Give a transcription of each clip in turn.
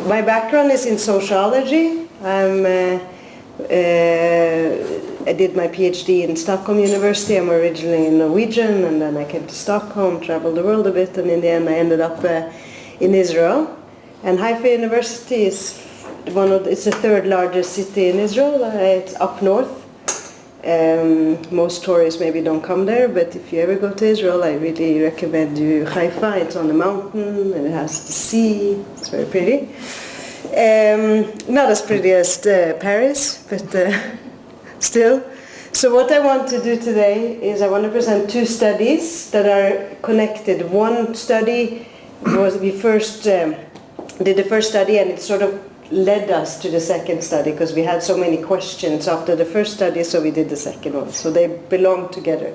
My background is in sociology. I did my PhD in Stockholm University. I'm originally Norwegian, and then I came to Stockholm, traveled the world a bit, and in the end I ended up in Israel. And Haifa University is it's the third largest city in Israel. It's up north. Most tourists maybe don't come there, but if you ever go to Israel, I really recommend you Haifa. It's on a mountain and it has the sea. It's very pretty. Not as pretty as Paris, but still. So what I want to do today is I want to present two studies that are connected. One study was we first did the first study, and it sort of led us to the second study because we had so many questions after the first study, so we did the second one. So they belong together.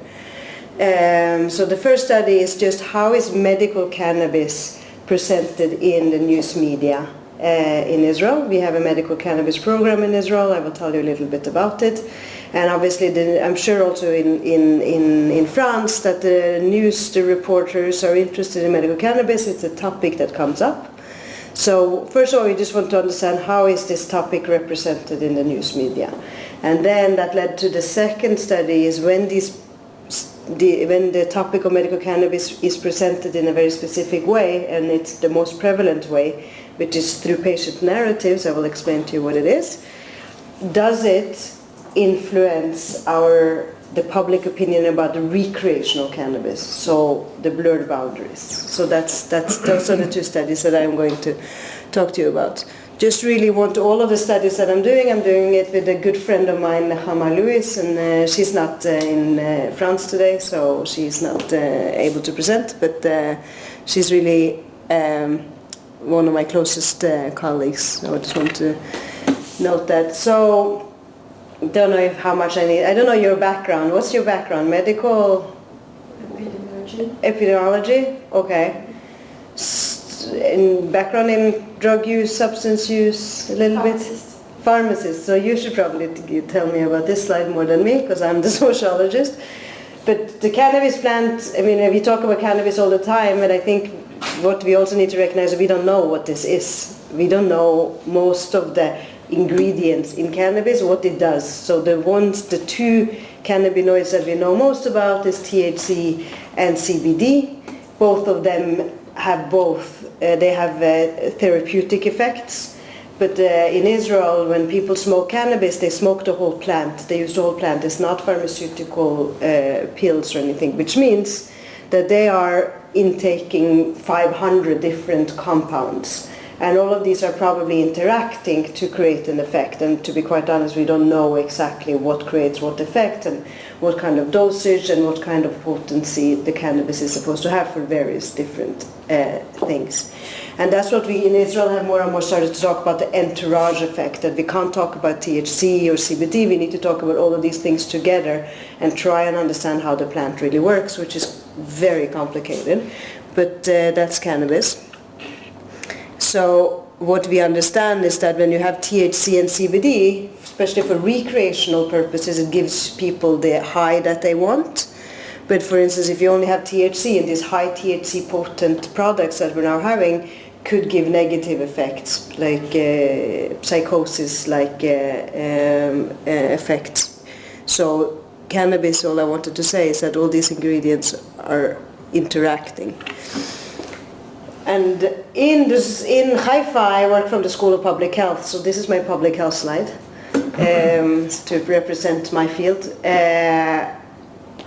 So the first study is just how is medical cannabis presented in the news media in Israel. We have a medical cannabis program in Israel. I will tell you a little bit about it. And obviously, I'm sure also in France that the reporters are interested in medical cannabis. It's a topic that comes up. So first of all, we just want to understand how is this topic represented in the news media. And then that led to the second study is when the topic of medical cannabis is presented in a very specific way, and it's the most prevalent way, which is through patient narratives. I will explain to you what it is. Does it influence the public opinion about the recreational cannabis, so the blurred boundaries? So those are the two studies that I'm going to talk to you about. Just really want all of the studies that I'm doing it with a good friend of mine, Hama Lewis, and she's not in France today, so she's not able to present, but she's really one of my closest colleagues. So I just want to note that. So don't know how much I need. I don't know your background. What's your background? Medical? Epidemiology? Okay. Background in drug use, substance use, a little bit? Pharmacist. So you should probably tell me about this slide more than me, because I'm the sociologist. But the cannabis plant, I mean, we talk about cannabis all the time, and I think what we also need to recognize is we don't know what this is. We don't know most of the ingredients in cannabis, what it does. So the two cannabinoids that we know most about is THC and CBD. Both of them have therapeutic effects. But in Israel, when people smoke cannabis, they smoke the whole plant. They use the whole plant. It's not pharmaceutical pills or anything, which means that they are intaking 500 different compounds. And all of these are probably interacting to create an effect. And to be quite honest, we don't know exactly what creates what effect and what kind of dosage and what kind of potency the cannabis is supposed to have for various different things. And that's what we in Israel have more and more started to talk about, the entourage effect, that we can't talk about THC or CBD. We need to talk about all of these things together and try and understand how the plant really works, which is very complicated. But that's cannabis. So what we understand is that when you have THC and CBD, especially for recreational purposes, it gives people the high that they want. But for instance, if you only have THC, and these high THC potent products that we're now having could give negative effects, like psychosis, like effects. So cannabis, all I wanted to say is that all these ingredients are interacting. And in Haifa, I work from the School of Public Health, so this is my public health slide to represent my field.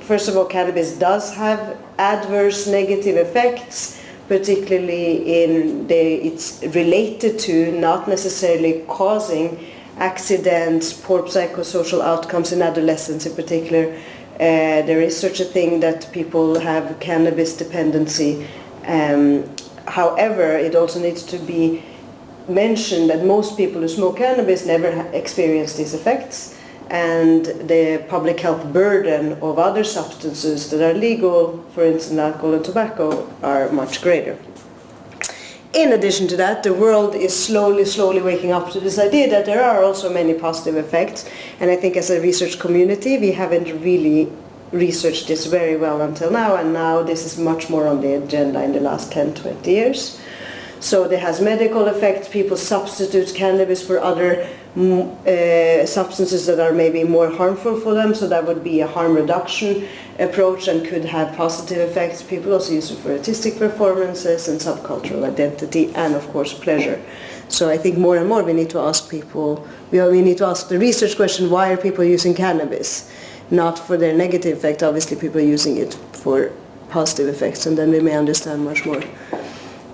First of all, cannabis does have adverse negative effects, particularly it's related to, not necessarily causing, accidents, poor psychosocial outcomes in adolescents in particular. There is such a thing that people have cannabis dependency. However, it also needs to be mentioned that most people who smoke cannabis never experience these effects, and the public health burden of other substances that are legal, for instance alcohol and tobacco, are much greater. In addition to that, the world is slowly waking up to this idea that there are also many positive effects, and I think as a research community we haven't really researched this very well until now, and now this is much more on the agenda in the last 10-20 years. So it has medical effects. People substitute cannabis for other substances that are maybe more harmful for them, so that would be a harm reduction approach and could have positive effects. People also use it for artistic performances and subcultural identity and of course pleasure. So I think more and more we need to ask people, we need to ask the research question, why are people using cannabis? Not for their negative effect, obviously people are using it for positive effects, and then we may understand much more.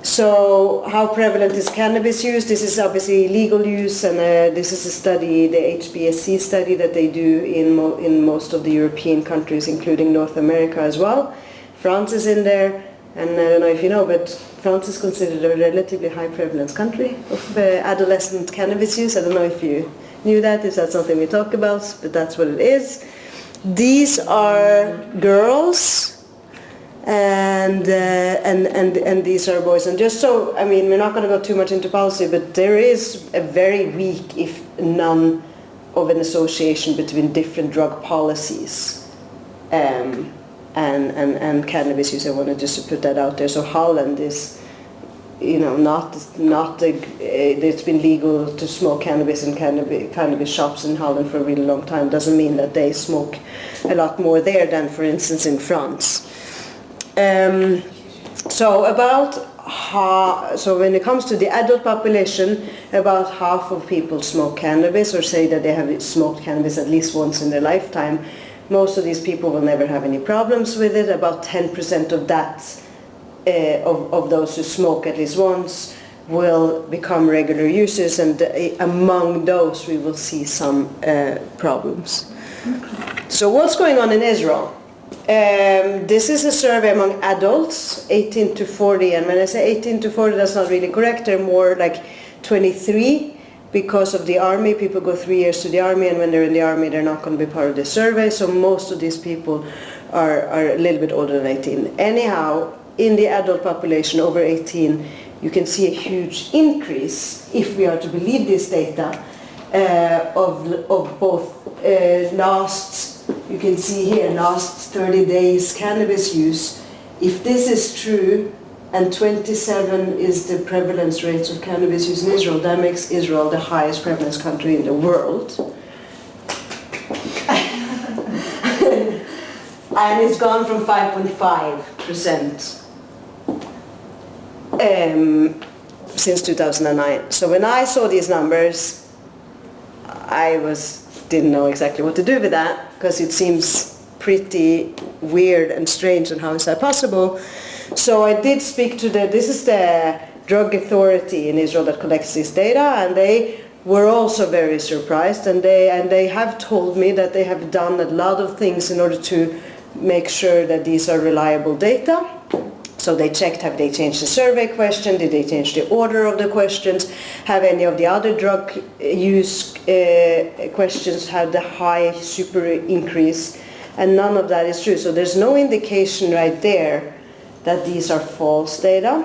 So how prevalent is cannabis use? This is obviously legal use, and this is a study, the HBSC study that they do in most of the European countries, including North America as well. France is in there, and I don't know if you know, but France is considered a relatively high prevalence country of adolescent cannabis use. I don't know if you knew that, is that something we talk about, but that's what it is. These are girls, and these are boys. And just so, I mean, we're not going to go too much into policy, but there is a very weak, if none, of an association between different drug policies and cannabis use. I wanted just to put that out there. So Holland is, you know, it's been legal to smoke cannabis in cannabis shops in Holland for a really long time. Doesn't mean that they smoke a lot more there than, for instance, in France. So when it comes to the adult population, about half of people smoke cannabis or say that they have smoked cannabis at least once in their lifetime. Most of these people will never have any problems with it. About 10% of that, of those who smoke at least once, will become regular users, and among those we will see some problems. So what's going on in Israel? This is a survey among adults, 18 to 40, and when I say 18 to 40, that's not really correct. They're more like 23 because of the army. People go 3 years to the army, and when they're in the army, they're not going to be part of the survey. So most of these people are a little bit older than 18. Anyhow, in the adult population over 18, you can see a huge increase, if we are to believe this data, of both you can see here, last 30 days cannabis use. If this is true, and 27 is the prevalence rates of cannabis use in Israel, that makes Israel the highest prevalence country in the world. And it's gone from 5.5% since 2009. So when I saw these numbers, I didn't know exactly what to do with that, because it seems pretty weird and strange, and how is that possible? So I did speak to this is the drug authority in Israel that collects this data, and they were also very surprised, and they have told me that they have done a lot of things in order to make sure that these are reliable data. So they checked, have they changed the survey question, did they change the order of the questions, have any of the other drug use questions had the high super increase, and none of that is true. So there's no indication right there that these are false data.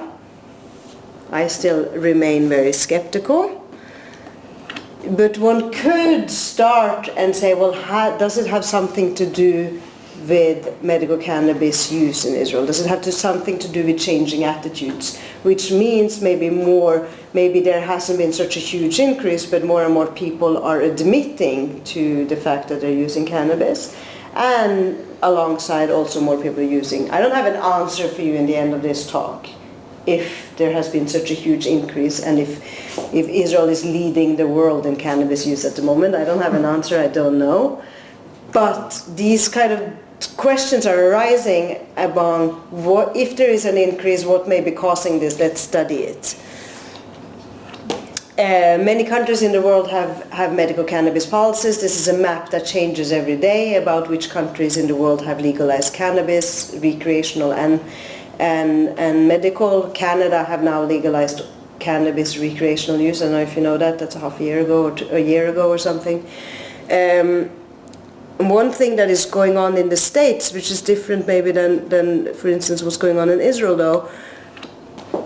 I still remain very skeptical. But one could start and say, well, does it have something to do with medical cannabis use in Israel? Does it have something to do with changing attitudes? Which means maybe there hasn't been such a huge increase, but more and more people are admitting to the fact that they're using cannabis, and alongside also more people using. I don't have an answer for you in the end of this talk, if there has been such a huge increase, and if Israel is leading the world in cannabis use at the moment. I don't have an answer, I don't know. But these kind of questions are arising about if there is an increase, what may be causing this, let's study it. Many countries in the world have medical cannabis policies. This is a map that changes every day about which countries in the world have legalized cannabis, recreational and medical. Canada have now legalized cannabis recreational use. I don't know if you know that. That's a year ago or something. One thing that is going on in the States, which is different maybe than for instance, what's going on in Israel, though,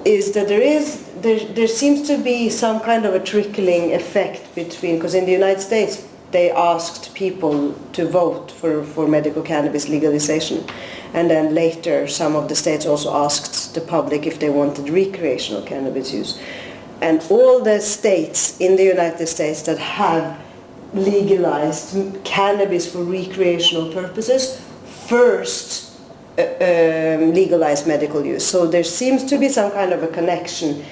is that there seems to be some kind of a trickling effect between, because in the United States, they asked people to vote for medical cannabis legalization. And then later, some of the states also asked the public if they wanted recreational cannabis use. And all the states in the United States that have legalized cannabis for recreational purposes first legalized medical use. So there seems to be some kind of a connection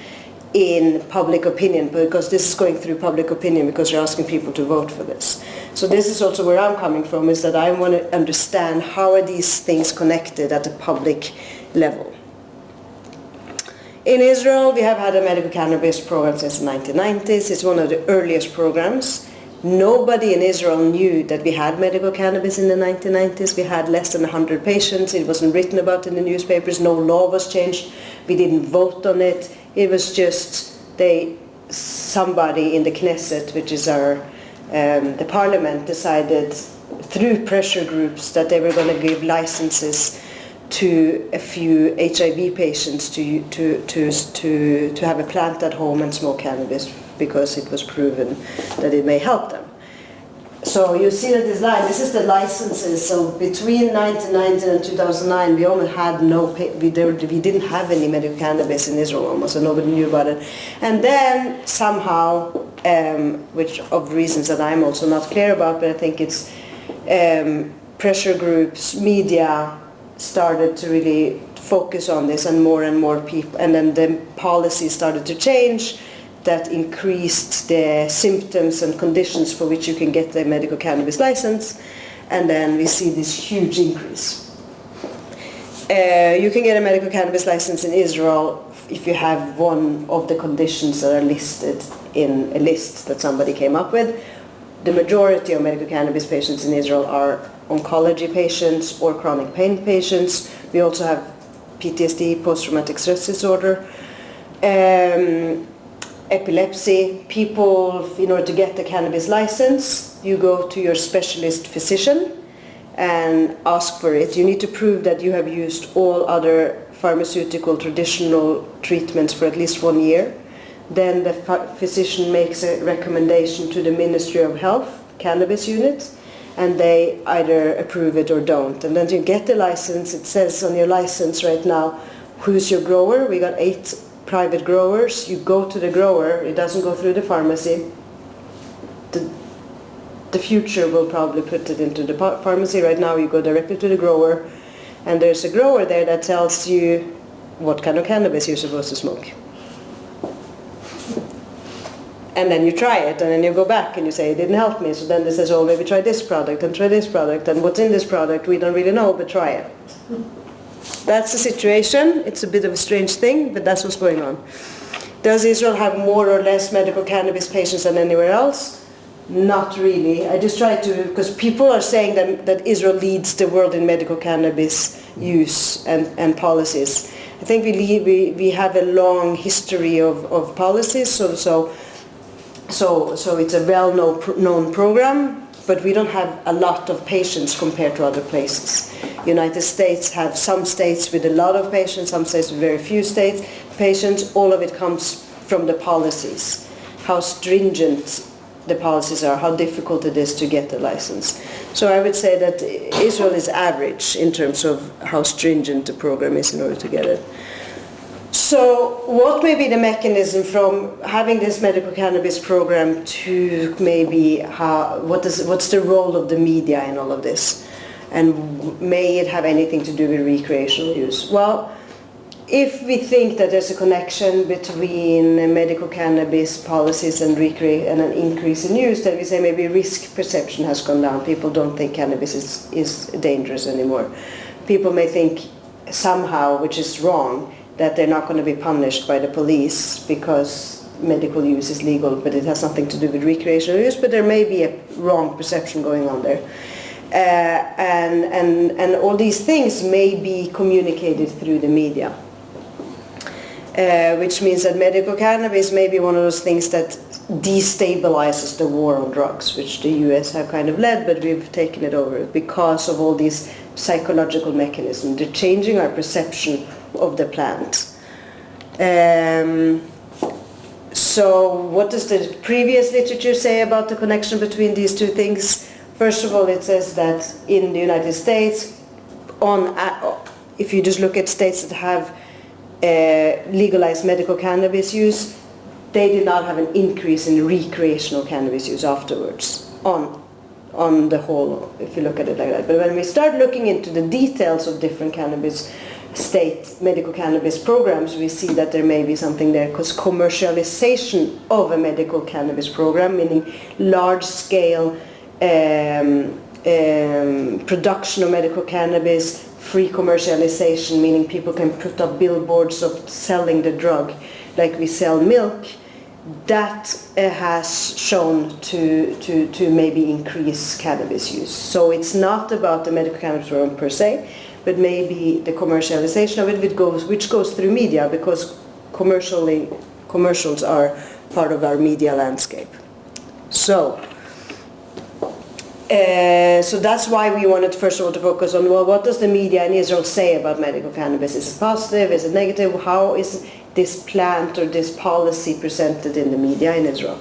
in public opinion, because this is going through public opinion because you're asking people to vote for this. So this is also where I'm coming from, is that I want to understand how are these things connected at the public level. In Israel, we have had a medical cannabis program since the 1990s. It's one of the earliest programs. Nobody in Israel knew that we had medical cannabis in the 1990s. We had less than 100 patients. It wasn't written about in the newspapers. No law was changed. We didn't vote on it. It was just somebody in the Knesset, which is the parliament, decided through pressure groups that they were going to give licenses to a few HIV patients to have a plant at home and smoke cannabis, because it was proven that it may help them. So you see that this is the licenses. So between 1990 and 2009, we only had we didn't have any medical cannabis in Israel almost, and nobody knew about it. And then somehow, which of reasons that I'm also not clear about, but I think it's pressure groups, media started to really focus on this, and more people, and then the policy started to change that increased the symptoms and conditions for which you can get the medical cannabis license, and then we see this huge increase. You can get a medical cannabis license in Israel if you have one of the conditions that are listed in a list that somebody came up with. The majority of medical cannabis patients in Israel are oncology patients or chronic pain patients. We also have PTSD, post-traumatic stress disorder, epilepsy. People, in order to get the cannabis license, you go to your specialist physician and ask for it. You need to prove that you have used all other pharmaceutical traditional treatments for at least 1 year. Then the physician makes a recommendation to the Ministry of Health, cannabis unit, and they either approve it or don't. And then you get the license. It says on your license right now, who's your grower? We got 8 private growers. You go to the grower. It doesn't go through the pharmacy. The future will probably put it into the pharmacy. Right now you go directly to the grower, and there's a grower there that tells you what kind of cannabis you're supposed to smoke. And then you try it, and then you go back and you say, it didn't help me. So then they says, oh, maybe try this product, and try this product, and what's in this product, we don't really know, but try it. That's the situation. It's a bit of a strange thing, but that's what's going on. Does Israel have more or less medical cannabis patients than anywhere else? Not really. I just try to, because people are saying that Israel leads the world in medical cannabis use and policies. I think we have a long history of policies, so it's a well-known program, but we don't have a lot of patients compared to other places. United States have some states with a lot of patients, some states with very few patients. All of it comes from the policies, how stringent the policies are, how difficult it is to get the license. So I would say that Israel is average in terms of how stringent the program is in order to get it. So what may be the mechanism from having this medical cannabis program to maybe what's the role of the media in all of this? And may it have anything to do with recreational use? Well, if we think that there's a connection between medical cannabis policies and an increase in use, then we say maybe risk perception has gone down. People don't think cannabis is dangerous anymore. People may think somehow, which is wrong, that they're not going to be punished by the police because medical use is legal, but it has nothing to do with recreational use, but there may be a wrong perception going on there. And all these things may be communicated through the media. Which means that medical cannabis may be one of those things that destabilizes the war on drugs, which the US have kind of led, but we've taken it over because of all these psychological mechanisms. They're changing our perception of the plant. So what does the previous literature say about the connection between these two things? First of all, it says that in the United States, if you just look at states that have legalized medical cannabis use, they did not have an increase in recreational cannabis use afterwards on the whole, if you look at it like that. But when we start looking into the details of different cannabis state medical cannabis programs, we see that there may be something there, because commercialization of a medical cannabis program, meaning large-scale production of medical cannabis, free commercialization, meaning people can put up billboards of selling the drug, like we sell milk, that has shown to maybe increase cannabis use. So it's not about the medical cannabis program per se, but maybe the commercialization of it, which goes through media, because commercials are part of our media landscape. So that's why we wanted first of all to focus on, well, what does the media in Israel say about medical cannabis? Is it positive? Is it negative? How is this plant or this policy presented in the media in Israel?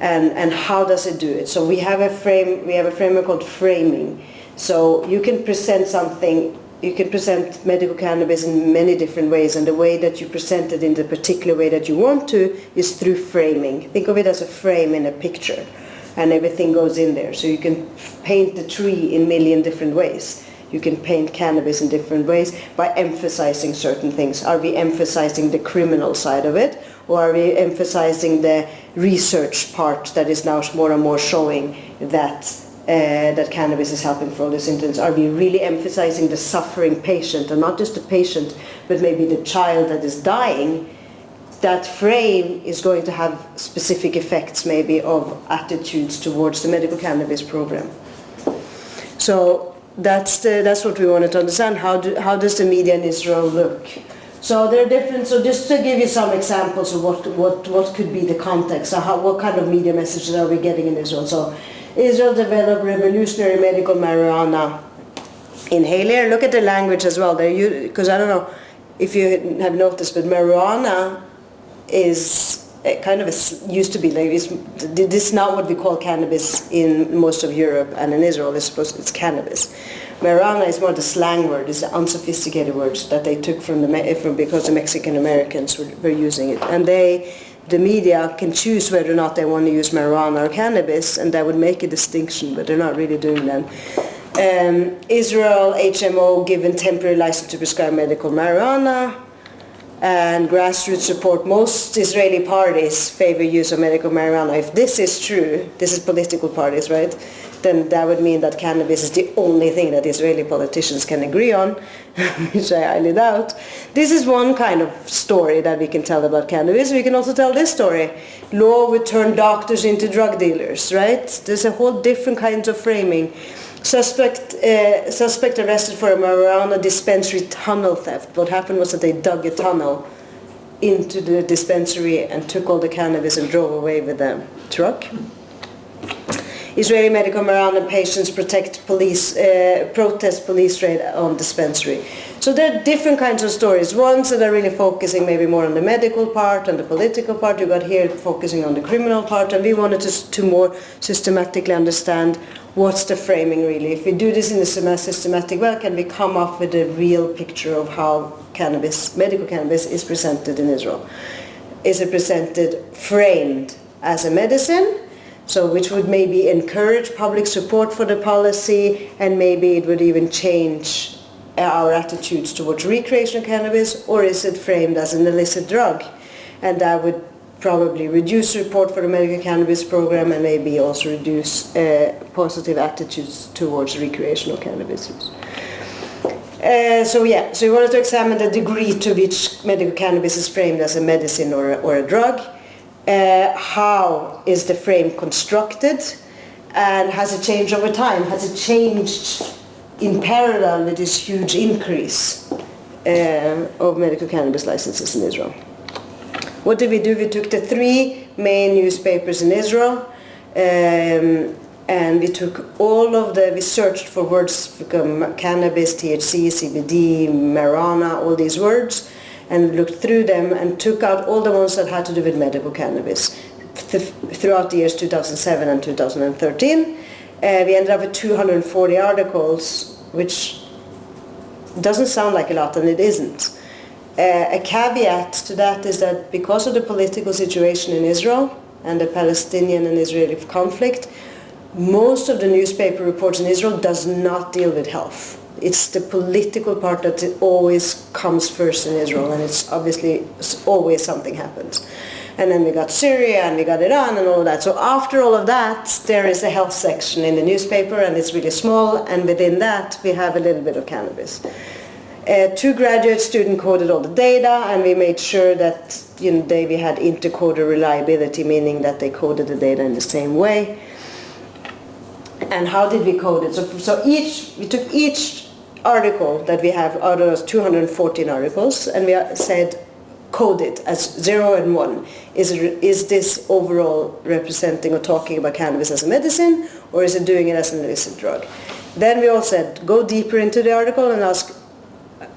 And how does it do it? So we have a framework called framing. So you can present something, you can present medical cannabis in many different ways, and the way that you present it in the particular way that you want to is through framing. Think of it as a frame in a picture, and everything goes in there. So you can paint the tree in a million different ways. You can paint cannabis in different ways by emphasizing certain things. Are we emphasizing the criminal side of it, or are we emphasizing the research part that is now more and more showing that cannabis is helping for all the symptoms? Are we really emphasizing the suffering patient, and not just the patient, but maybe the child that is dying? That frame is going to have specific effects maybe of attitudes towards the medical cannabis program. So that's what we wanted to understand. How does the media in Israel look? So there are different. So just to give you some examples of what could be the context. So what kind of media messages are we getting in Israel? So Israel developed revolutionary medical marijuana inhaler. Look at the language as well. Because I don't know if you have noticed, but marijuana is used to be like this is not what we call cannabis in most of Europe, and in Israel it's cannabis. Marijuana is more the slang word, it's the unsophisticated words that they took because the Mexican Americans were using it, and the media can choose whether or not they want to use marijuana or cannabis, and that would make a distinction, but they're not really doing that. Israel HMO given temporary license to prescribe medical marijuana. And grassroots support. Most Israeli parties favor use of medical marijuana. If this is true, this is political parties, right? Then that would mean that cannabis is the only thing that Israeli politicians can agree on, which I highly doubt. This is one kind of story that we can tell about cannabis. We can also tell this story. Law would turn doctors into drug dealers, right? There's a whole different kinds of framing. Suspect arrested for a marijuana dispensary tunnel theft. What happened was that they dug a tunnel into the dispensary and took all the cannabis and drove away with the truck. Israeli medical marijuana patients protest police raid on dispensary. So there are different kinds of stories. Ones that are really focusing maybe more on the medical part and the political part. You got here focusing on the criminal part, and we wanted to more systematically understand what's the framing really. If we do this in a systematic way, can we come up with a real picture of how medical cannabis is presented in Israel? Is it presented framed as a medicine? So which would maybe encourage public support for the policy, and maybe it would even change our attitudes towards recreational cannabis, or is it framed as an illicit drug? And that would probably reduce support for the medical cannabis program, and maybe also reduce positive attitudes towards recreational cannabis use. So we wanted to examine the degree to which medical cannabis is framed as a medicine or a drug. How is the frame constructed, and has it changed over time? Has it changed in parallel with this huge increase of medical cannabis licenses in Israel? What did we do? We took the 3 main newspapers in Israel, and we searched for words from cannabis, THC, CBD, marijuana, all these words, and looked through them and took out all the ones that had to do with medical cannabis throughout the years 2007 and 2013. We ended up with 240 articles, which doesn't sound like a lot, and it isn't. A caveat to that is that because of the political situation in Israel and the Palestinian and Israeli conflict, most of the newspaper reports in Israel does not deal with health. It's the political part that always comes first in Israel, and it's obviously always something happens. And then we got Syria and we got Iran and all of that. So after all of that, there is a health section in the newspaper, and it's really small, and within that we have a little bit of cannabis. 2 graduate students coded all the data, and we made sure that we had intercoder reliability, meaning that they coded the data in the same way. And how did we code it? So we took each article that we have out of those 214 articles, and we said, code it as 0 and 1. Is this overall representing or talking about cannabis as a medicine, or is it doing it as an illicit drug? Then we all said, go deeper into the article and ask,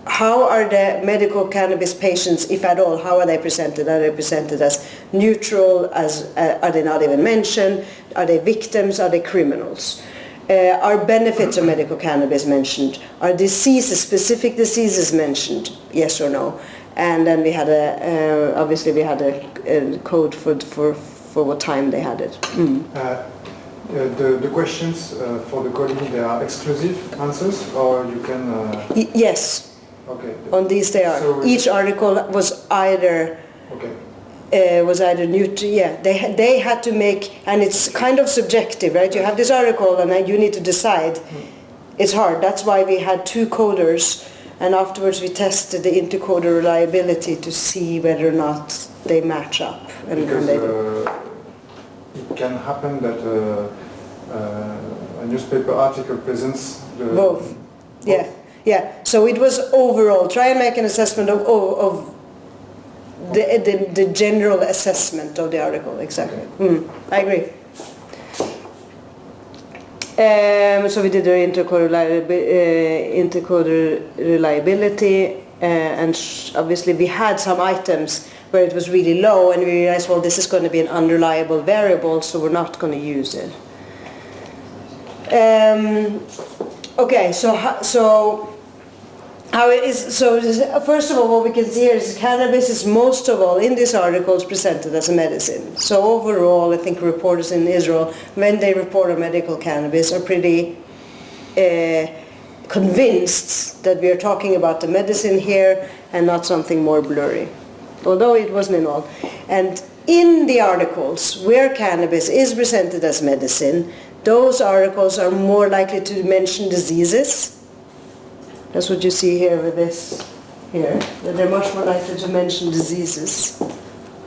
how are the medical cannabis patients, if at all, how are they presented? Are they presented as neutral? Are they not even mentioned? Are they victims? Are they criminals? Are benefits of medical cannabis mentioned? Are diseases, specific diseases mentioned? Yes or no? And then we had obviously we had a code for what time they had it. The questions for the coding, they are exclusive answers, or you can... Yes. Okay. On these they are. So each article was either neutral. Yeah, they had to make, and it's kind of subjective, right? You have this article, and then you need to decide. It's hard. That's why we had 2 coders, and afterwards we tested the intercoder reliability to see whether or not they match up. Because it can happen that a newspaper article presents both. Yeah. Yeah, so it was overall, try and make an assessment of the general assessment of the article, exactly. Okay. I agree. So we did the intercoder reliability, and obviously we had some items where it was really low, and we realized, well, this is going to be an unreliable variable, so we're not going to use it. Okay, so how it is, so first of all, what we can see here is cannabis is most of all in these articles presented as a medicine. So overall, I think reporters in Israel, when they report on medical cannabis, are pretty convinced that we are talking about the medicine here and not something more blurry, although it wasn't in all. And in the articles where cannabis is presented as medicine, those articles are more likely to mention diseases. That's what you see here with this here, that they're much more likely to mention diseases.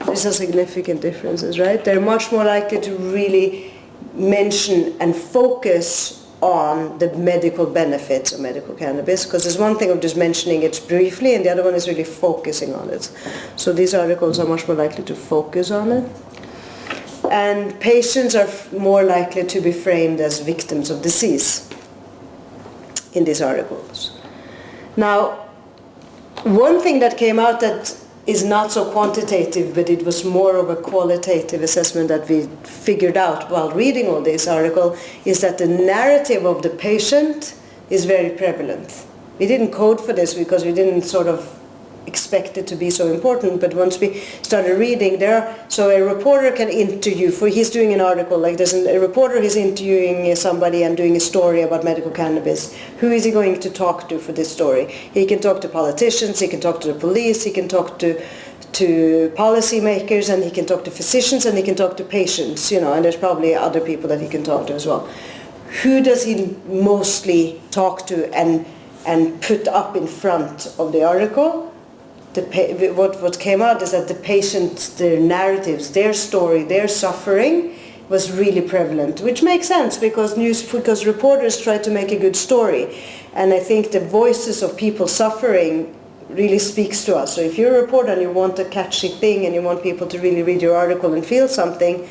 These are significant differences, right? They're much more likely to really mention and focus on the medical benefits of medical cannabis, because there's one thing of just mentioning it briefly, and the other one is really focusing on it. So these articles are much more likely to focus on it. And patients are more likely to be framed as victims of disease in these articles. Now, one thing that came out that is not so quantitative, but it was more of a qualitative assessment that we figured out while reading all this article, is that the narrative of the patient is very prevalent. We didn't code for this because we didn't sort of expect it to be so important, but once we started reading so a reporter can interview, he's doing an article, like there's a reporter is interviewing somebody and doing a story about medical cannabis. Who is he going to talk to for this story? He can talk to politicians, he can talk to the police, he can talk to policymakers, and he can talk to physicians, and he can talk to patients, and there's probably other people that he can talk to as well. Who does he mostly talk to and put up in front of the article? What came out is that the patients, their narratives, their story, their suffering was really prevalent, which makes sense because reporters try to make a good story, and I think the voices of people suffering really speaks to us. So if you're a reporter and you want a catchy thing and you want people to really read your article and feel something,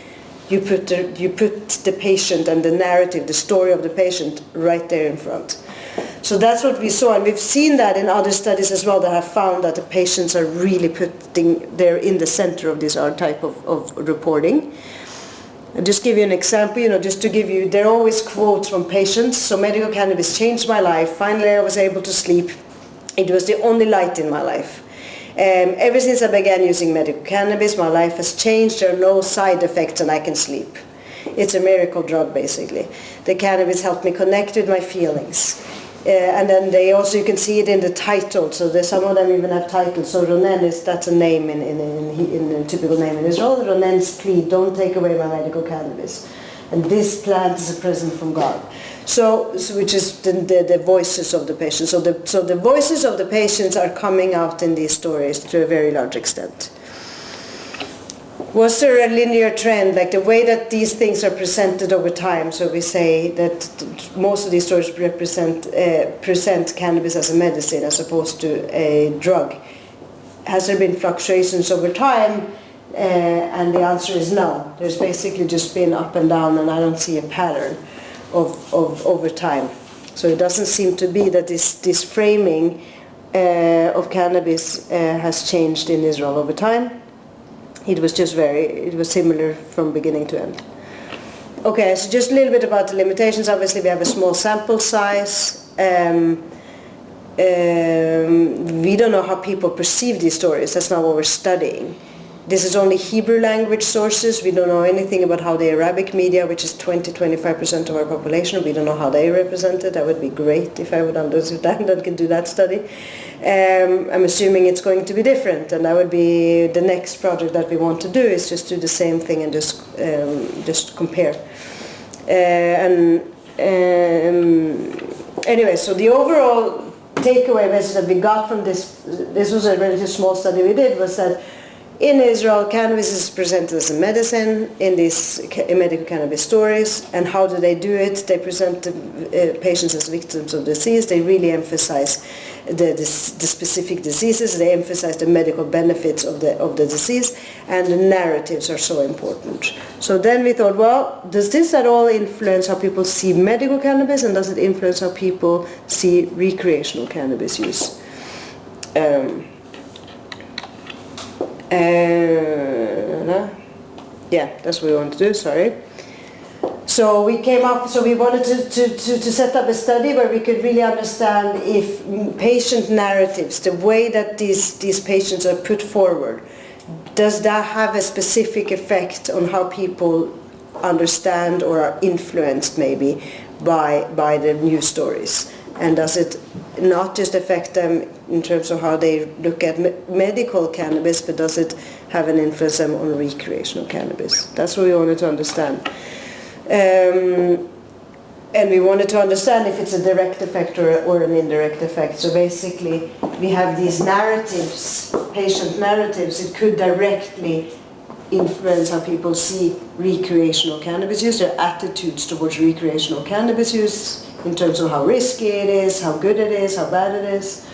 you put the patient and the narrative, the story of the patient, right there in front. So that's what we saw, and we've seen that in other studies as well that have found that the patients are really they're in the center of this type of reporting. I'll just give you an example, just to give you, there are always quotes from patients. So medical cannabis changed my life. Finally, I was able to sleep. It was the only light in my life. Ever since I began using medical cannabis, my life has changed. There are no side effects and I can sleep. It's a miracle drug, basically. The cannabis helped me connect with my feelings. And then you can see it in the title. So some of them even have titles. So Ronen that's a name in a typical name in Israel. Ronen's plea, don't take away my medical cannabis. And this plant is a present from God. So which is the voices of the patients. So the voices of the patients are coming out in these stories to a very large extent. Was there a linear trend, like the way that these things are presented over time? So we say that most of these stories present cannabis as a medicine as opposed to a drug. Has there been fluctuations over time? And the answer is no. There's basically just been up and down, and I don't see a pattern of over time. So it doesn't seem to be that this framing of cannabis has changed in Israel over time. It was similar from beginning to end. Okay, so just a little bit about the limitations. Obviously, we have a small sample size. We don't know how people perceive these stories. That's not what we're studying. This is only Hebrew language sources. We don't know anything about how the Arabic media, which is 20-25% of our population, we don't know how they represent it. That would be great if I would understand and can do that study. I'm assuming it's going to be different, and that would be the next project that we want to do, is just do the same thing and just compare. Anyway, so the overall takeaway message that we got from this was a relatively small study we did, was that in Israel, cannabis is presented as a medicine in these medical cannabis stories. And how do they do it? They present patients as victims of disease. They really emphasize the specific diseases. They emphasize the medical benefits of the disease. And the narratives are so important. So then we thought, well, does this at all influence how people see medical cannabis? And does it influence how people see recreational cannabis use? Yeah, that's what we want to do, sorry. So we wanted to set up a study where we could really understand if patient narratives, the way that these patients are put forward, does that have a specific effect on how people understand or are influenced maybe by the news stories? And does it not just affect them in terms of how they look at medical cannabis, but does it have an influence on recreational cannabis? That's what we wanted to understand. And we wanted to understand if it's a direct effect or an indirect effect. So basically, we have these narratives, patient narratives. It could directly influence how people see recreational cannabis use, their attitudes towards recreational cannabis use, in terms of how risky it is, how good it is, how bad it is.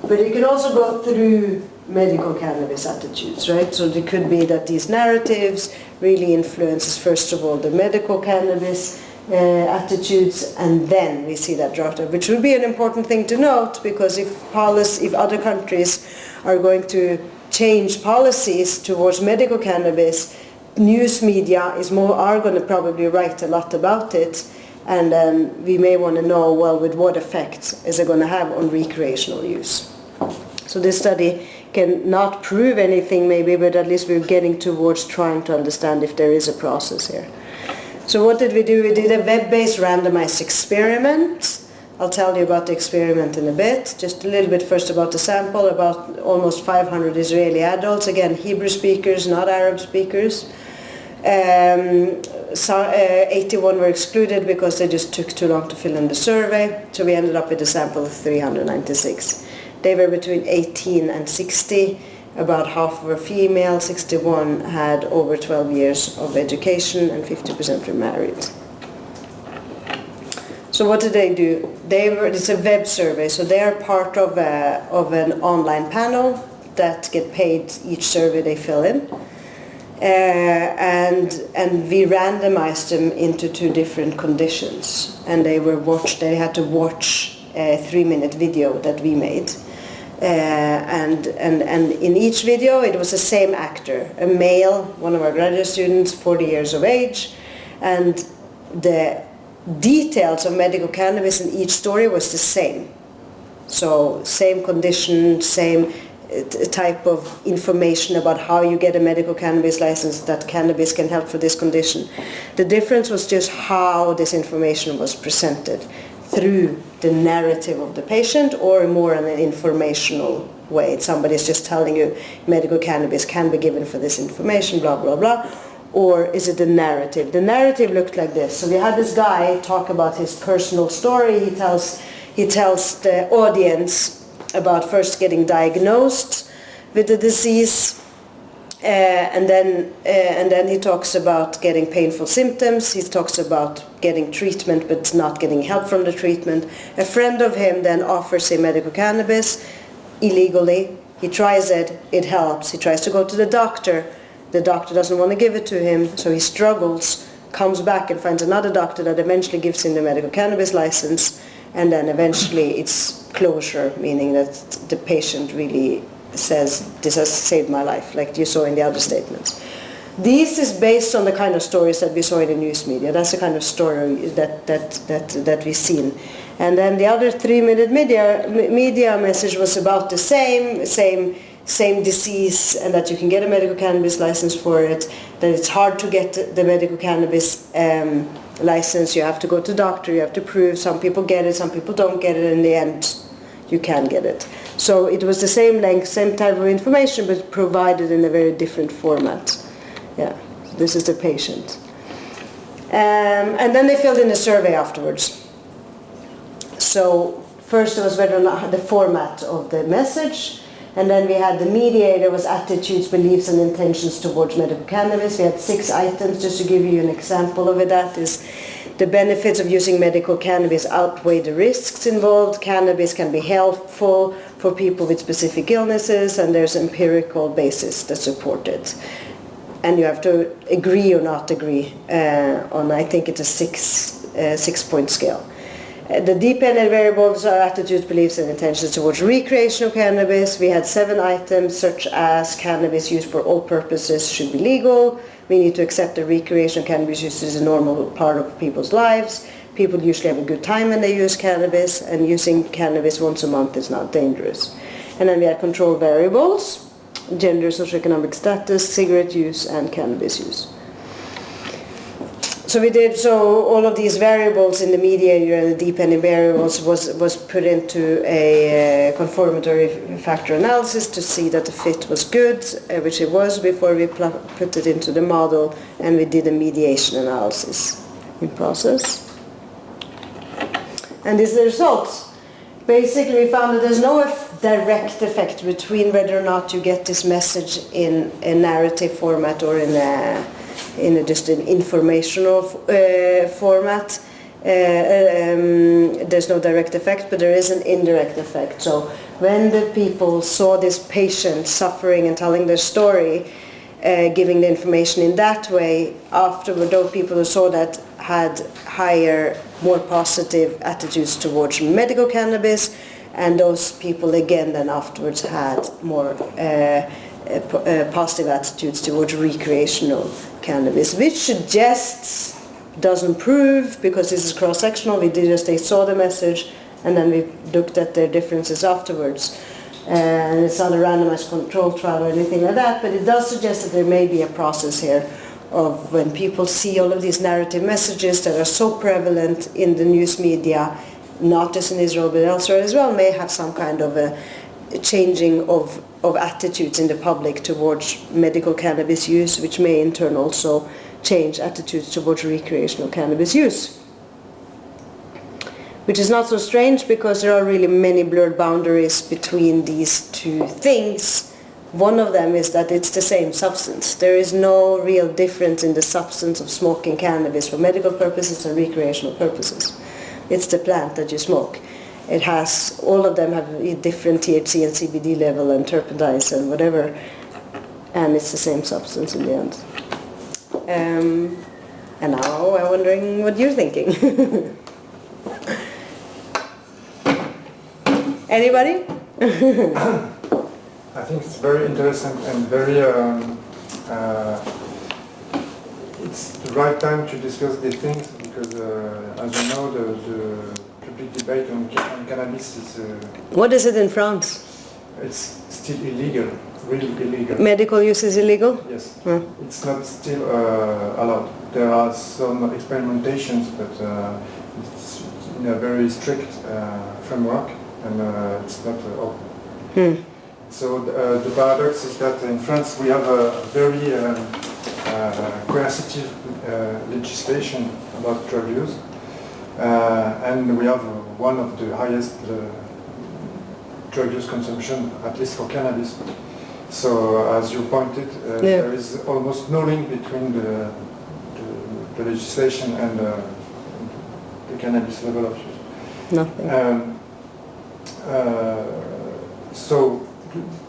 But it can also go through medical cannabis attitudes, right? So it could be that these narratives really influences, first of all, the medical cannabis attitudes, and then we see that drop down, which would be an important thing to note, because if other countries are going to change policies towards medical cannabis, news media are going to probably write a lot about it. And then we may want to know, well, with what effect is it going to have on recreational use? So this study can not prove anything maybe, but at least we're getting towards trying to understand if there is a process here. So what did we do? We did a web-based randomized experiment. I'll tell you about the experiment in a bit. Just a little bit first about the sample, about almost 500 Israeli adults, again, Hebrew speakers, not Arab speakers. 81 were excluded because they just took too long to fill in the survey, so we ended up with a sample of 396. They were between 18 and 60, about half were female, 61 had over 12 years of education, and 50% were married. So what did they do? It's a web survey, so they are part of an online panel that get paid each survey they fill in. And we randomized them into two different conditions, and they had to watch 3-minute video that we made. And in each video it was the same actor, a male, one of our graduate students, 40 years of age, and the details of medical cannabis in each story was the same. So same condition, same type of information about how you get a medical cannabis license, that cannabis can help for this condition. The difference was just how this information was presented, through the narrative of the patient or more in an informational way. Somebody's just telling you medical cannabis can be given for this information, blah, blah, blah. Or is it the narrative? The narrative looked like this. So we had this guy talk about his personal story. He tells the audience about first getting diagnosed with the disease, and then he talks about getting painful symptoms. He talks about getting treatment but not getting help from the treatment. A friend of him then offers him medical cannabis illegally. He tries it, it helps. He tries to go to the doctor doesn't want to give it to him, so he struggles, comes back and finds another doctor that eventually gives him the medical cannabis license, and then eventually it's closure, meaning that the patient really says, this has saved my life, like you saw in the other statements. This is based on the kind of stories that we saw in the news media. That's the kind of story that we've seen. And then the other 3-minute media message was about the same disease, and that you can get a medical cannabis license for it, that it's hard to get the medical cannabis license. You have to go to the doctor, you have to prove, some people get it, some people don't get it. In the end, you can get it. So it was the same length, same type of information, but provided in a very different format. Yeah, so this is the patient. And then they filled in a survey afterwards. So first it was whether or not the format of the message, and then we had the mediator was attitudes, beliefs and intentions towards medical cannabis. We had 6 items, just to give you an example of it. That is, the benefits of using medical cannabis outweigh the risks involved. Cannabis can be helpful for people with specific illnesses, and there's empirical basis that support it. And you have to agree or not agree on, I think it's a 6-point scale. The dependent variables are attitudes, beliefs and intentions towards recreational cannabis. We had 7 items, such as cannabis used for all purposes should be legal. We need to accept that recreational cannabis use is a normal part of people's lives. People usually have a good time when they use cannabis, and using cannabis once a month is not dangerous. And then we had control variables, gender, socioeconomic status, cigarette use and cannabis use. So all of these variables in the mediator and the dependent variables was put into a confirmatory factor analysis to see that the fit was good, which it was before we put it into the model, and we did a mediation analysis in process. And these are the results. Basically, we found that there's no direct effect between whether or not you get this message in a narrative format or in just an informational format. There's no direct effect, but there is an indirect effect. So when the people saw this patient suffering and telling their story, giving the information in that way, afterward those people who saw that had higher, more positive attitudes towards medical cannabis, and those people again then afterwards had more positive attitudes towards recreational cannabis, which suggests, doesn't prove, because this is cross-sectional, they saw the message and then we looked at their differences afterwards. And it's not a randomized control trial or anything like that, but it does suggest that there may be a process here of when people see all of these narrative messages that are so prevalent in the news media, not just in Israel but elsewhere as well, may have some kind of a changing of attitudes in the public towards medical cannabis use, which may in turn also change attitudes towards recreational cannabis use. Which is not so strange, because there are really many blurred boundaries between these two things. One of them is that it's the same substance. There is no real difference in the substance of smoking cannabis for medical purposes and recreational purposes. It's the plant that you smoke. It has, all of them have a different THC and CBD level and terpenes and whatever, and it's the same substance in the end. And now I'm wondering what you're thinking. Anybody? I think it's very interesting and very, it's the right time to discuss these things because, as you know, the public debate on cannabis is... What is it in France? It's still illegal, really illegal. Medical use is illegal? Yes. It's not still allowed. There are some experimentations, but it's in a very strict framework and it's not open. So the paradox is that in France we have a very coercive legislation about drug use, and we have one of the highest drug use consumption, at least for cannabis. So as you pointed, there is almost no link between the legislation and the cannabis level of use. Nothing. So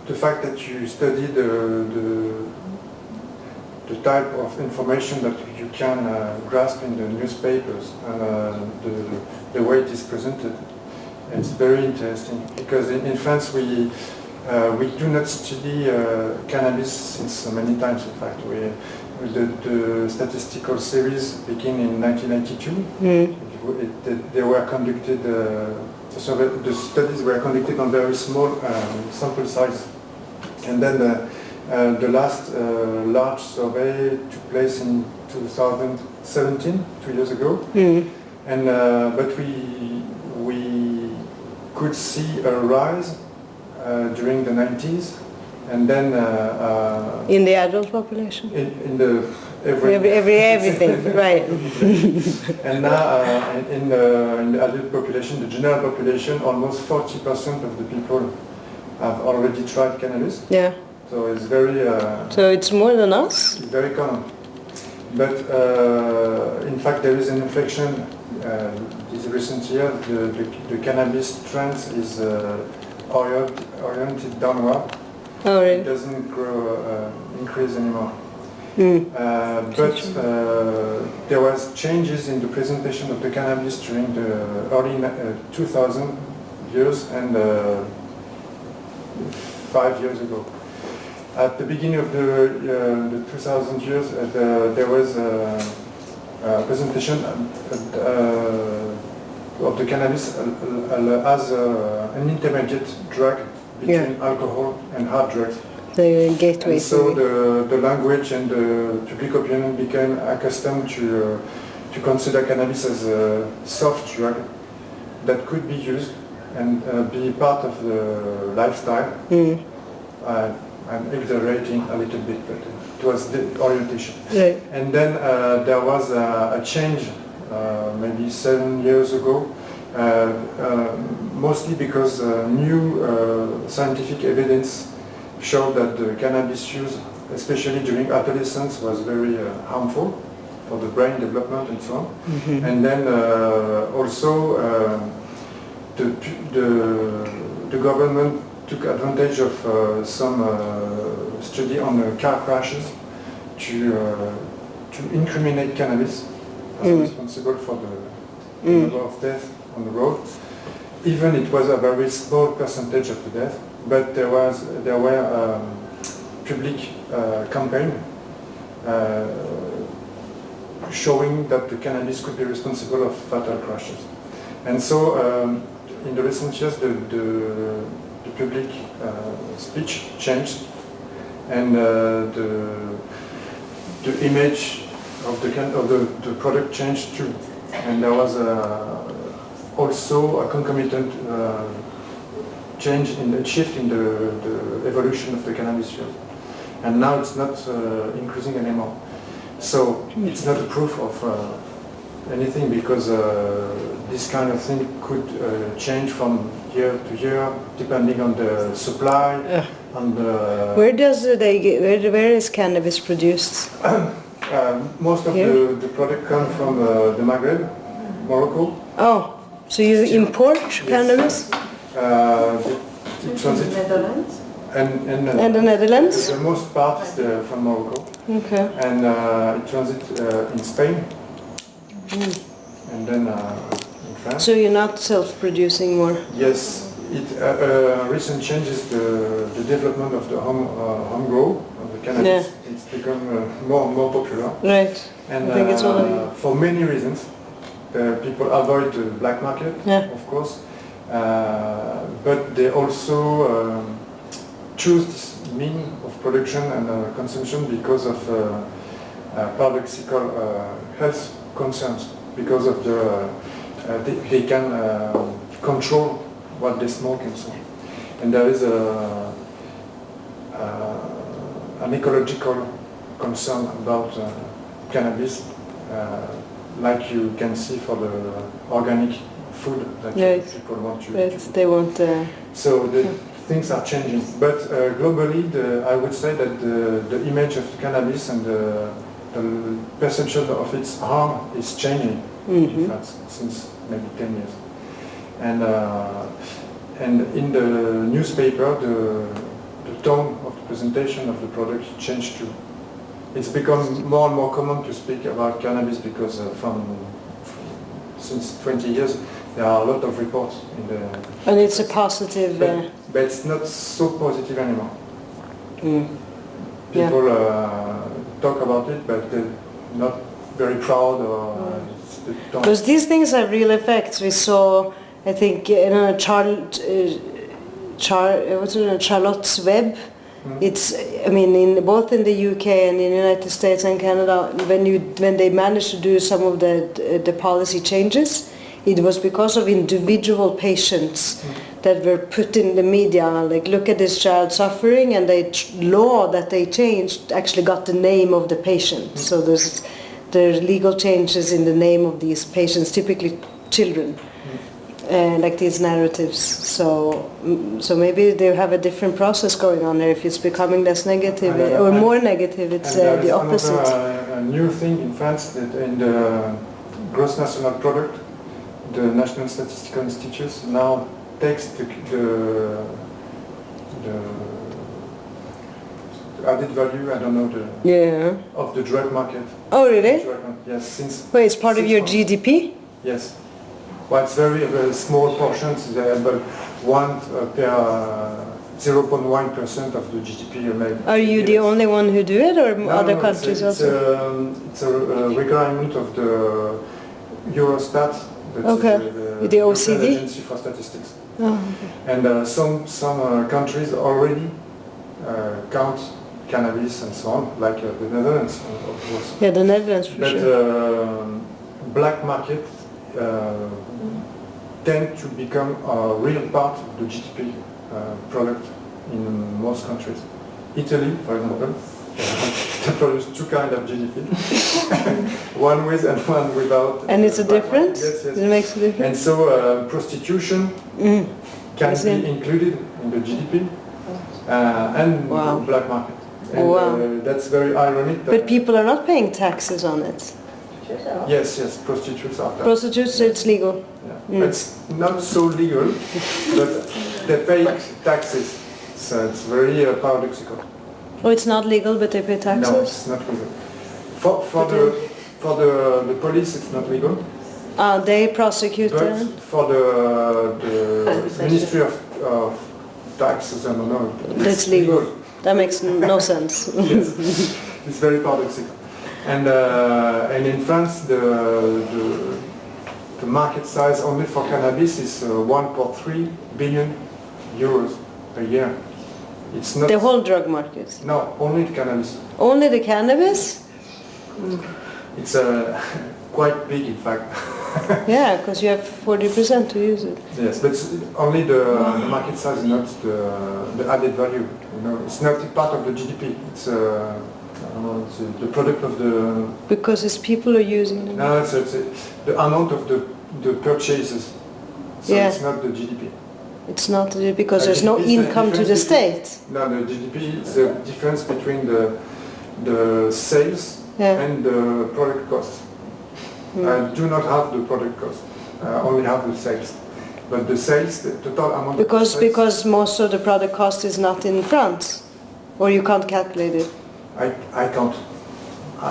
the fact that you study the type of information that you can grasp in the newspapers and the way it is presented, it's very interesting because in France we do not study cannabis since many times. In fact, the statistical series began in 1992. They were conducted. So the studies were conducted on very small sample size, and then the last large survey took place in 2017, 2 years ago, and but we could see a rise during the 90s, and then in the adult population, in the everything, right? And now in the adult population, the general population, almost 40% of the people have already tried cannabis. Yeah. So it's very. So it's more than us. It's very common, but in fact there is an inflection. This recent year, the cannabis trance is oriented downward. Oh, really? It doesn't increase anymore. But there was changes in the presentation of the cannabis during the early 2000 years and 5 years ago. At the beginning of the 2000 years, there was a presentation of the cannabis as an intermediate drug between alcohol and hard drugs. The gateway. And so the language and the public opinion became accustomed to consider cannabis as a soft drug that could be used and be part of the lifestyle. I'm exaggerating a little bit, but it was the orientation. Right. And then there was a change maybe 7 years ago, mostly because new scientific evidence showed that the cannabis use, especially during adolescence, was very harmful for the brain development and so on. And then also the government took advantage of some study on car crashes to incriminate cannabis as responsible for the number of deaths on the road. Even it was a very small percentage of the death, but there were public campaign showing that the cannabis could be responsible of fatal crashes. And so in the recent years the public speech changed, and the image of the product changed too, and there was also a concomitant change in the shift in the evolution of the cannabis use, and now it's not increasing anymore. So it's not a proof of anything, because this kind of thing could change from year to year depending on the supply. And where is cannabis produced? Most of the product comes from the Maghreb, Morocco. Oh, so you import cannabis? It transits Netherlands? And the Netherlands? The most part is from Morocco. Okay. And it transits in Spain. And then in France. So you're not self-producing more? Yes, Recent change is the development of the home grow of the cannabis. Yeah. It's become more and more popular. Right. And I think it's all for many reasons. People avoid the black market, of course, but they also choose this mean of production and consumption because of paradoxical health concerns, because of they can control what they smoke and so on. And there is an ecological concern about cannabis, like you can see for the organic food that people want to. They want. So the things are changing, but globally, I would say that the image of cannabis and the perception of its harm is changing in France since maybe 10 years. And in the newspaper, the tone of the presentation of the product changed too. It's become more and more common to speak about cannabis because since 20 years there are a lot of reports in the... And it's a positive... But it's not so positive anymore. People talk about it, but they're not very proud or... Because these things have real effects. We saw, I think, Charlotte's Web. It's, I mean, both in the UK and in the United States and Canada, when they managed to do some of the policy changes, it was because of individual patients that were put in the media, like, look at this child suffering, and the law that they changed actually got the name of the patient. So there's legal changes in the name of these patients, typically children. Like these narratives, so maybe they have a different process going on there. If it's becoming less negative or more negative, it's the opposite. A new thing in France that in the gross national product, the National Statistical Institute now takes the added value. I don't know of the drug market. Oh, really? Yes, since. Wait, it's part of your GDP? Yes. Well, it's very small portions, but 0.1% of the GDP you make. Are you the only one who do it, or other countries also? It's a requirement of the Eurostat, that is the OCD? European Agency for Statistics. Oh, okay. And some countries already count cannabis and so on, like the Netherlands, of course. Yeah, the Netherlands for sure. But black market tend to become a real part of the GDP product in most countries. Italy, for example, they produce two kinds of GDP, one with and one without. And it's a difference? Yes, yes. It makes a difference? And so prostitution can be included in the GDP and the black market. And that's very ironic. But people are not paying taxes on it. Yes, yes, prostitutes are taxed. Prostitutes, it's legal. Yeah. It's not so legal, but they pay taxes. So it's very paradoxical. Oh, it's not legal, but they pay taxes? No, it's not legal. For the police, it's not legal. They prosecute them? But for the Ministry of Taxes, I don't know. That's legal. That makes no sense. Yes, it's very paradoxical. And in France, the market size only for cannabis is 1.3 billion euros a year. It's not the whole drug market. No, only the cannabis. Only the cannabis? It's quite big, in fact. Yeah, because you have 40% to use it. Yes, but only the market size, not the added value. You know, it's not part of the GDP. It's the product of the... Because it's people are using them. No, it's the amount of the purchases. So it's not the GDP. It's not because there's no income to the state. No, the GDP is the difference between the sales and the product cost. I do not have the product cost. I only have the sales. But the sales, the total amount because most of the product cost is not in France, or you can't calculate it. I can't.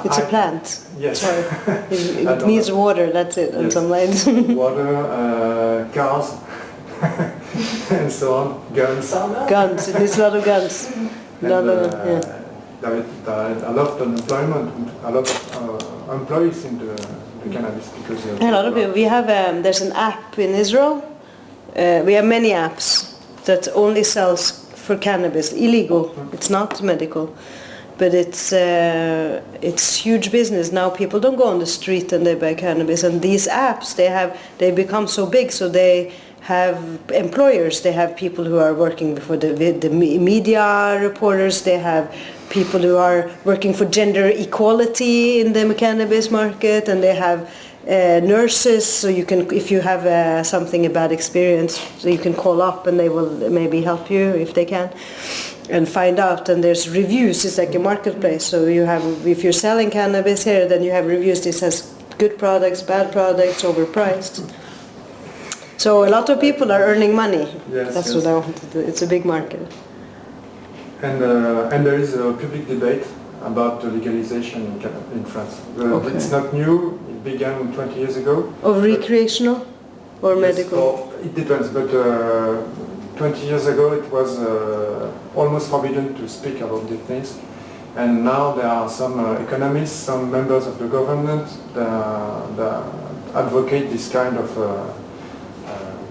It's a plant. Yes. Sorry. It needs water, that's it, and some lights. Water, cars. and so on, guns. Guns, it needs a lot of guns. And, there is a lot of unemployment, a lot of employees in the cannabis because a lot of people. We have there's an app in Israel. We have many apps that only sells for cannabis, illegal. It's not medical, but it's huge business now. People don't go on the street and they buy cannabis. And these apps, they become so big, so they have employers. They have people who are working for the media reporters. They have people who are working for gender equality in the cannabis market, and they have nurses, so you can, if you have a bad experience, so you can call up and they will maybe help you if they can and find out. And there's reviews. It's like a marketplace, so you have, if you're selling cannabis here, then you have reviews. This has good products, bad products, overpriced. So a lot of people are earning money. Yes, that's what I want to do. It's a big market. And there is a public debate about the legalization in France. Okay. It's not new. It began 20 years ago. Of recreational or yes, medical? It depends, but 20 years ago it was almost forbidden to speak about these things. And now there are some economists, some members of the government that advocate this kind of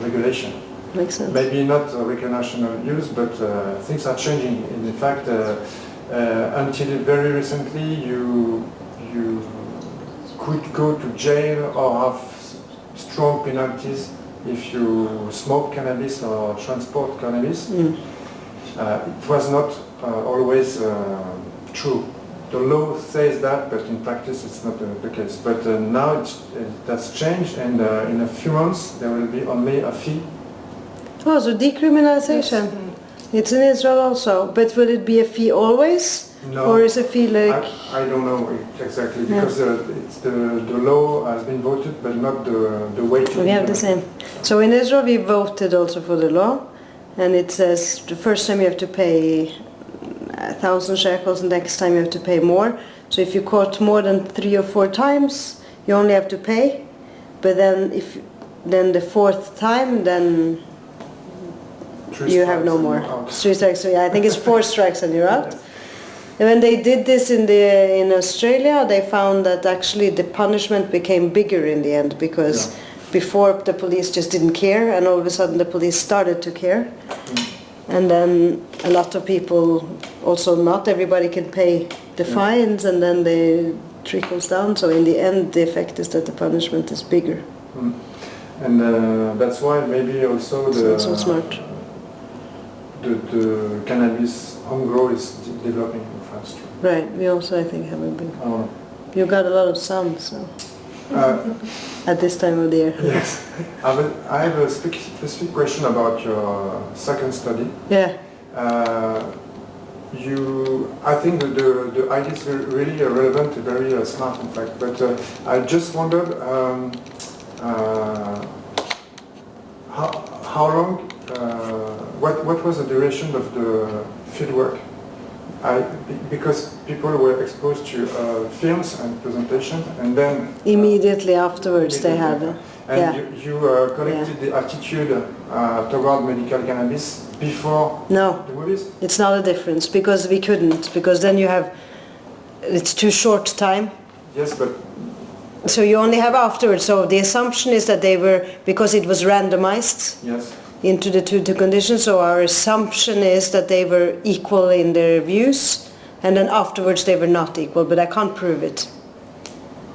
regulation. Makes sense. Maybe not recreational use, but things are changing. In fact, until very recently, you could go to jail or have strong penalties if you smoke cannabis or transport cannabis. It was not always true. The law says that, but in practice it's not the case. But now that's changed, and in a few months there will be only a fee. Oh, so decriminalization. Yes. It's in Israel also, but will it be a fee always? No. Or is a fee like... I don't know exactly, because the law has been voted, but not the way to... We have the same. So in Israel we voted also for the law, and it says the first time you have to pay 1,000 shekels, and next time you have to pay more. So if you caught more than 3 or 4 times, you only have to pay. But then the fourth time, then you have no more. 3 strikes. So yeah, I think it's 4 strikes and you're out. And when they did this in Australia, they found that actually the punishment became bigger in the end, because before the police just didn't care, and all of a sudden the police started to care. And then a lot of people, also not everybody can pay the fines, and then they trickles down. So in the end, the effect is that the punishment is bigger. And that's why maybe also smart. The cannabis home grow is developing in France too. Right, we also I think have a big... You got a lot of sun, so... at this time of the year. Yes. I have a specific question about your second study. Yeah. I think that the idea is really relevant, very smart in fact, but I just wondered how long, what was the duration of the field work? Because people were exposed to films and presentations, and then... Immediately afterwards they had... And you collected the attitude toward medical cannabis before the movies? It's not a difference, because we couldn't, because then you have... It's too short time. Yes, but... So you only have afterwards, so the assumption is that they were, because it was randomized into the two conditions, so our assumption is that they were equal in their views, and then afterwards they were not equal, but I can't prove it.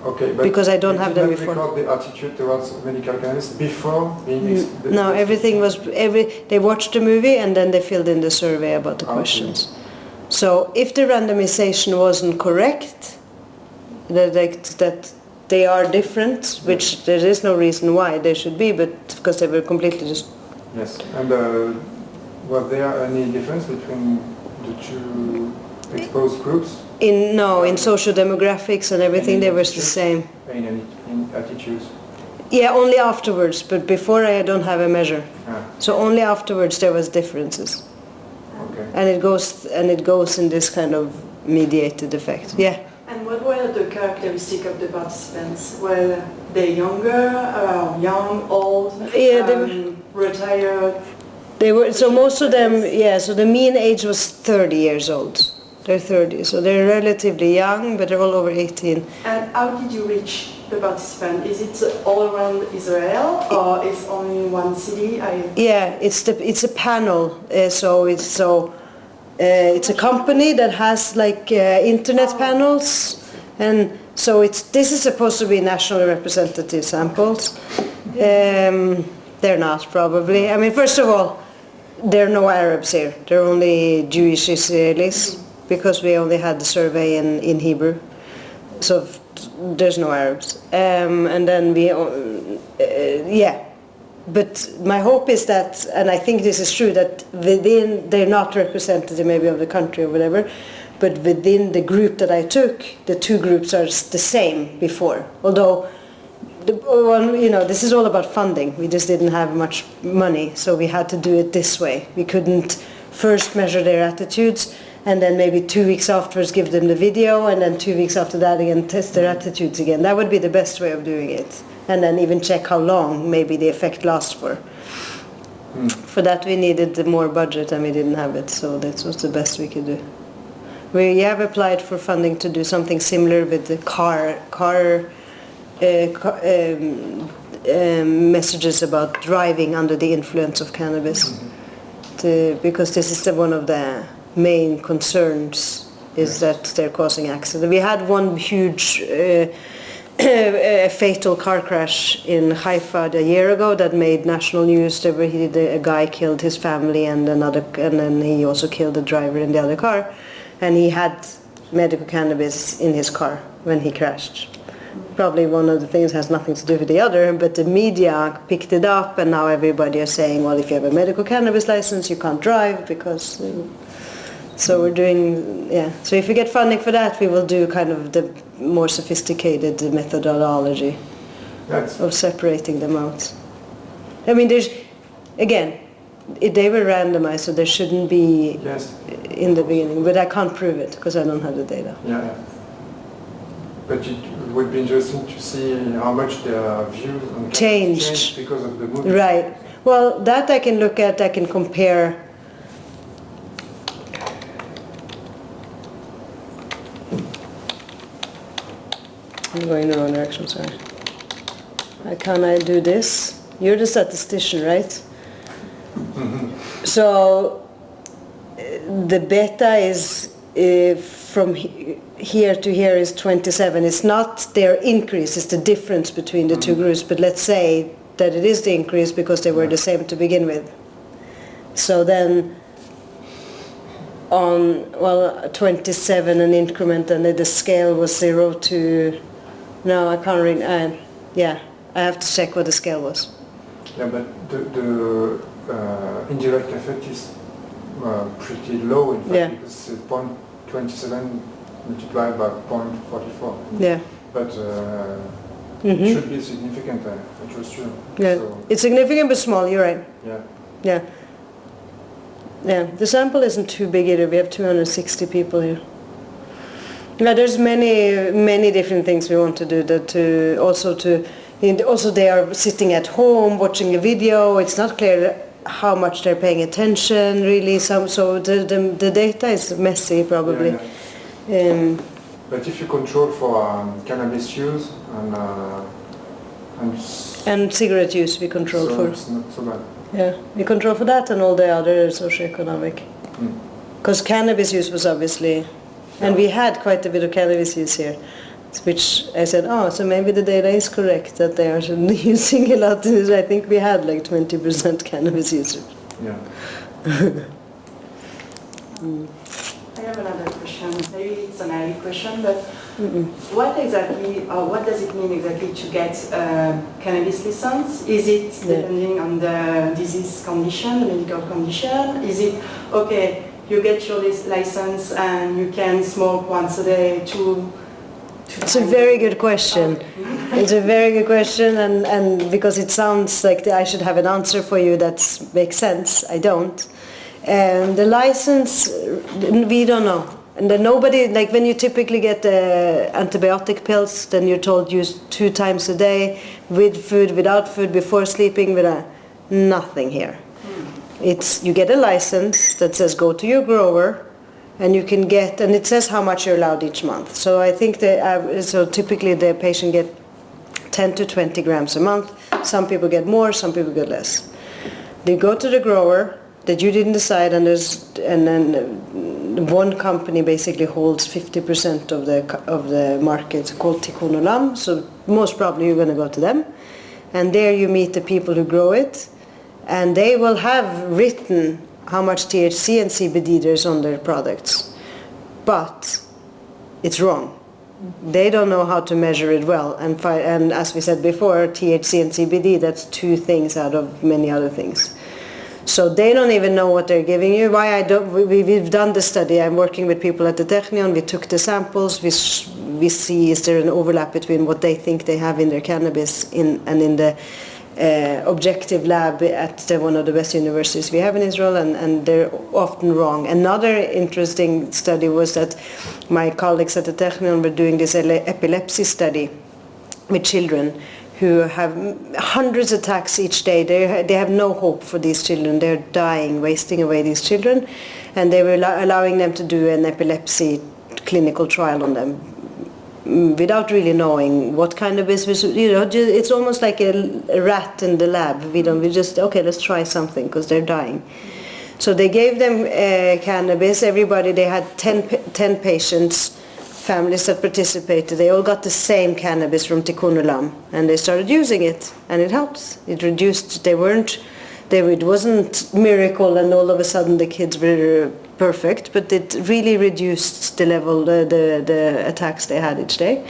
Okay, but because I don't have them before. You did not record the attitude towards medical cannabis before being... No, everything was... They watched the movie and then they filled in the survey about the questions. So if the randomization wasn't correct, that they are different, which there is no reason why they should be, but because they were completely just... Yes, and was there any difference between the two exposed groups? In social demographics and everything, they were the same. In attitudes? Yeah, only afterwards, but before I don't have a measure. So only afterwards there was differences. Okay. And it goes in this kind of mediated effect. Yeah. And what were the characteristics of the participants? Were they younger, young, old, retired? They were, so most of them, yeah, so the mean age was 30 years old. They're 30, so they're relatively young, but they're all over 18. And how did you reach the participant? Is it all around Israel, or is only in one city? Yeah, it's a panel. It's a company that has like internet panels, and so this is supposed to be nationally representative samples. They're not, probably. I mean, first of all, there are no Arabs here. There are only Jewish Israelis, because we only had the survey in Hebrew. So there's no Arabs. And then yeah. But my hope is that, and I think this is true, that they're not representative maybe of the country or whatever, but within the group that I took, the two groups are the same before. Although, this is all about funding. We just didn't have much money, so we had to do it this way. We couldn't first measure their attitudes, and then maybe 2 weeks afterwards give them the video, and then 2 weeks after that again test their attitudes again. That would be the best way of doing it. And then even check how long maybe the effect lasts for. For that we needed more budget, and we didn't have it, so that was the best we could do. We have applied for funding to do something similar with the car messages about driving under the influence of cannabis, because this is one of the main concerns, is that they're causing accidents. We had one huge a fatal car crash in Haifa a year ago that made national news. A guy killed his family, and then he also killed the driver in the other car, and he had medical cannabis in his car when he crashed. Probably one of the things has nothing to do with the other, but the media picked it up, and now everybody is saying, well, if you have a medical cannabis license, you can't drive, because... So we're doing, yeah. So if we get funding for that, we will do kind of the more sophisticated methodology of separating them out. I mean, they were randomized, so there shouldn't be in the beginning, but I can't prove it because I don't have the data. Yeah. But it would be interesting to see how much their views on changed because of the movie. Right. Well, that I can look at, I can compare. I'm going in the wrong direction, sorry. Can I do this? You're the statistician, right? Mm-hmm. So the beta is from here to here is 27. It's not their increase, it's the difference between the two groups. But let's say that it is the increase because they were the same to begin with. So then on, 27 an increment, and then the scale was 0 to... No, I can't read. I have to check what the scale was. Yeah, but the indirect effect is pretty low, in fact, because it's 0.27 multiplied by 0.44. Yeah. But it should be significant, I trust you. Yeah, so it's significant but small, you're right. Yeah. Yeah. Yeah, the sample isn't too big either. We have 260 people here. Yeah, there's many different things we want to do. Also they are sitting at home watching a video. It's not clear how much they're paying attention, really. So the data is messy, probably. Yeah. But if you control for cannabis use and cigarette use, we control for. It's not so bad. Yeah, we control for that and all the other socioeconomic. Because cannabis use was obviously. And we had quite a bit of cannabis use here, which I said, so maybe the data is correct that they are using a lot. I think we had like 20% cannabis users. Yeah. I have another question. Maybe it's an early question, but what does it mean exactly to get cannabis license? Is it depending on the disease condition, the medical condition? Is it, okay, you get your license and you can smoke once a day, It's a very good question. It's a very good question, and because it sounds like I should have an answer for you that makes sense, I don't. The license, we don't know. And then nobody, like when you typically get antibiotic pills, then you're told use 2 times a day, with food, without food, before sleeping, nothing here. You get a license that says go to your grower, and you can get, and it says how much you're allowed each month. So I think so typically the patient get 10 to 20 grams a month. Some people get more, some people get less. They go to the grower that you didn't decide, and then one company basically holds 50% of the market, called Tikkun Olam. So most probably you're going to go to them, and there you meet the people who grow it, and they will have written how much THC and CBD there's on their products, but it's wrong. They don't know how to measure it well, and as we said before, THC and CBD, that's 2 things out of many other things. So they don't even know what they're giving you. We've done the study. I'm working with people at the Technion. We took the samples. We see is there an overlap between what they think they have in their cannabis and in the objective lab at one of the best universities we have in Israel, and they're often wrong. Another interesting study was that my colleagues at the Technion were doing this epilepsy study with children who have hundreds of attacks each day. They have no hope for these children. They're dying, wasting away these children, and they were allowing them to do an epilepsy clinical trial on them without really knowing what kind of business, it's almost like a rat in the lab. We just, okay, let's try something because they're dying. So they gave them cannabis. They had 10 patients, families that participated. They all got the same cannabis from Tikkun Olam, and they started using it, and it helps. It reduced, it wasn't miracle and all of a sudden the kids were perfect, but it really reduced the level, the attacks they had each day,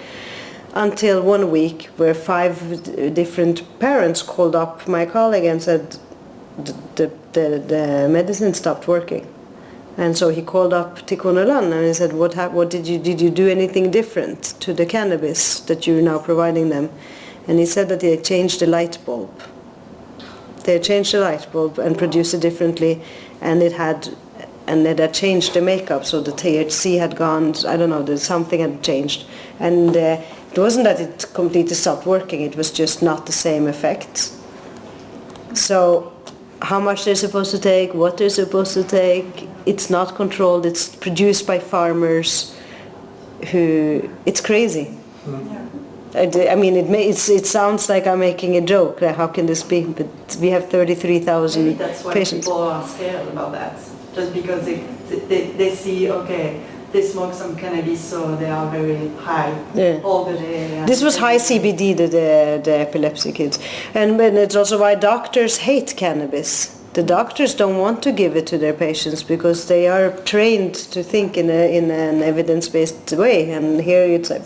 until one week where 5 different parents called up my colleague and said the medicine stopped working. And so he called up Tikkun Olam and he said, what did you do anything different to the cannabis that you're now providing them? And he said that they changed the light bulb. They changed the light bulb and produced it differently, and it had changed the makeup, so the THC had gone, I don't know, something had changed. And it wasn't that it completely stopped working, it was just not the same effect. So how much they're supposed to take, what they're supposed to take, it's not controlled, it's produced by farmers who, it's crazy. I mean, it sounds like I'm making a joke, like how can this be, but we have 33,000 Maybe that's why patients. People are scared about that, just because they see, okay, they smoke some cannabis, so they are very high all the day. This was high CBD, the epilepsy kids. And it's also why doctors hate cannabis. The doctors don't want to give it to their patients because they are trained to think in an evidence-based way. And here it's like,